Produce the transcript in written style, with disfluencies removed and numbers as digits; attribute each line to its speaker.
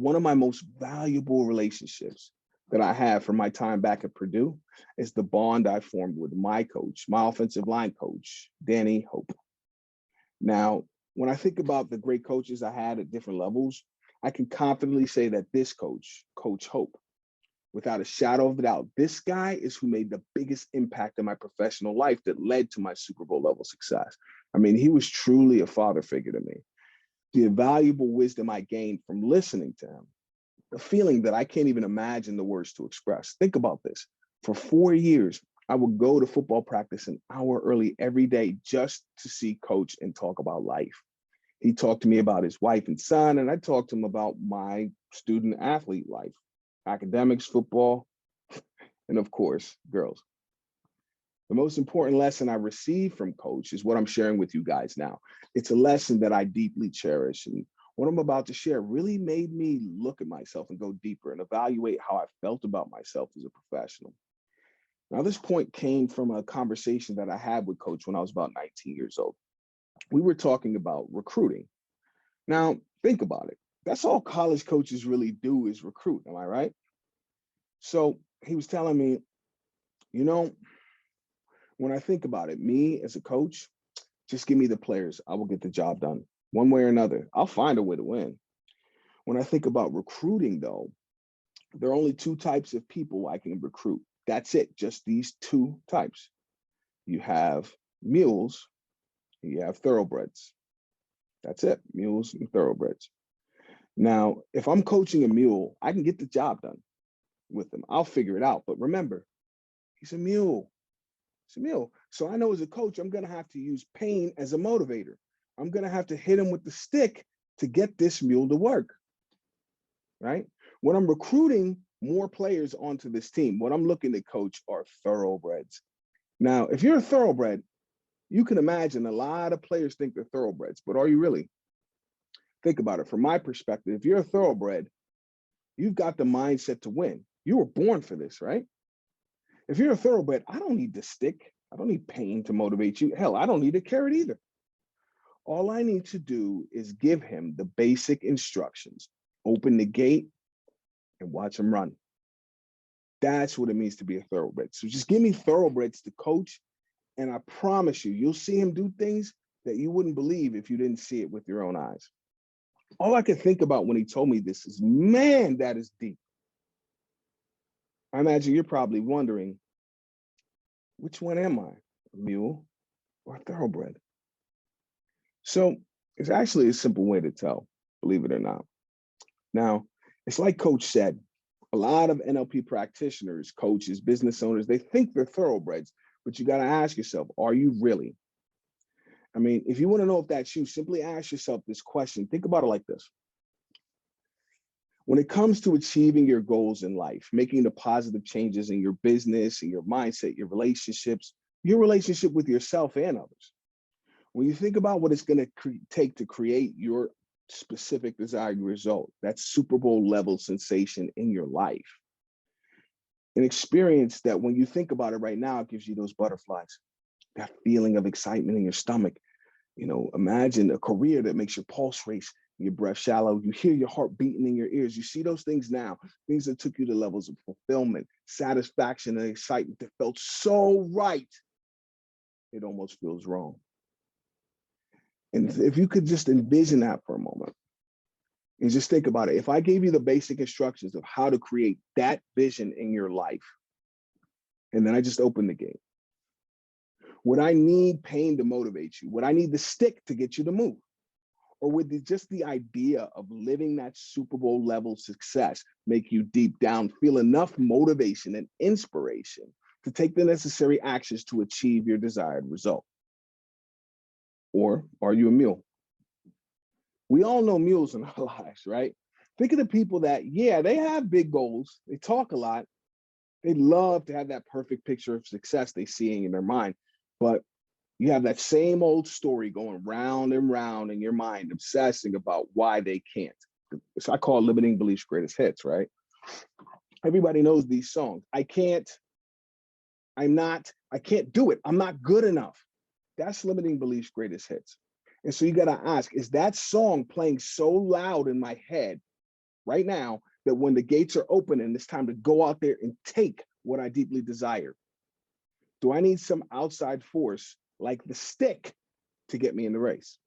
Speaker 1: One of my most valuable relationships that I have from my time back at Purdue is the bond I formed with my coach, my offensive line coach, Danny Hope. Now, when I think about the great coaches I had at different levels, I can confidently say that this coach, Coach Hope, without a shadow of a doubt, this guy is who made the biggest impact in my professional life that led to my Super Bowl level success. I mean, he was truly a father figure to me. The invaluable wisdom I gained from listening to him, the feeling that I can't even imagine the words to express. Think about this. For 4 years, I would go to football practice an hour early every day just to see coach and talk about life. He talked to me about his wife and son, and I talked to him about my student athlete life, academics, football, and of course, girls. The most important lesson I received from coach is what I'm sharing with you guys now. It's a lesson that I deeply cherish. And what I'm about to share really made me look at myself and go deeper and evaluate how I felt about myself as a professional. Now, this point came from a conversation that I had with coach when I was about 19 years old. We were talking about recruiting. Now, think about it. That's all college coaches really do is recruit. Am I right? So he was telling me, you know, when I think about it, me as a coach, just give me the players. I will get the job done one way or another. I'll find a way to win. When I think about recruiting, though, there are only two types of people I can recruit. That's it, just these two types. You have mules, and you have thoroughbreds. That's it, mules and thoroughbreds. Now, if I'm coaching a mule, I can get the job done with him. I'll figure it out. But remember, he's a mule. It's a mule. So I know as a coach, I'm going to have to use pain as a motivator. I'm going to have to hit him with the stick to get this mule to work, right? When I'm recruiting more players onto this team, what I'm looking to coach are thoroughbreds. Now, if you're a thoroughbred, you can imagine a lot of players think they're thoroughbreds, but are you really? Think about it. From my perspective, if you're a thoroughbred, you've got the mindset to win. You were born for this, right? If you're a thoroughbred, I don't need the stick. I don't need pain to motivate you. Hell, I don't need a carrot either. All I need to do is give him the basic instructions. Open the gate and watch him run. That's what it means to be a thoroughbred. So just give me thoroughbreds to coach, and I promise you, you'll see him do things that you wouldn't believe if you didn't see it with your own eyes. All I could think about when he told me this is, man, that is deep. I imagine you're probably wondering, which one am I, a mule or a thoroughbred? So it's actually a simple way to tell, believe it or not. Now, it's like Coach said, a lot of NLP practitioners, coaches, business owners, they think they're thoroughbreds, but you got to ask yourself, are you really? I mean, if you want to know if that's you, simply ask yourself this question. Think about it like this. When it comes to achieving your goals in life, making the positive changes in your business, in your mindset, your relationships, your relationship with yourself and others, when you think about what it's going to take to create your specific desired result, that Super Bowl level sensation in your life, an experience that when you think about it right now, it gives you those butterflies, that feeling of excitement in your stomach. You know, imagine a career that makes your pulse race, your breath shallow. You hear your heart beating in your ears. You see those things now, things that took you to levels of fulfillment, satisfaction, and excitement that felt so right, it almost feels wrong. And if you could just envision that for a moment and just think about it. If I gave you the basic instructions of how to create that vision in your life, and then I just opened the gate, would I need pain to motivate you? Would I need the stick to get you to move? Or would just the idea of living that Super Bowl level success make you deep down feel enough motivation and inspiration to take the necessary actions to achieve your desired result? Or are you a mule? We all know mules in our lives, right? Think of the people that, yeah, they have big goals. They talk a lot. They love to have that perfect picture of success they see in their mind. But you have that same old story going round and round in your mind, obsessing about why they can't. So I call it limiting beliefs greatest hits, right? Everybody knows these songs. I can't do it. I'm not good enough. That's limiting beliefs greatest hits. And so you got to ask, is that song playing so loud in my head right now that when the gates are open and it's time to go out there and take what I deeply desire, do I need some outside force like the stick to get me in the race?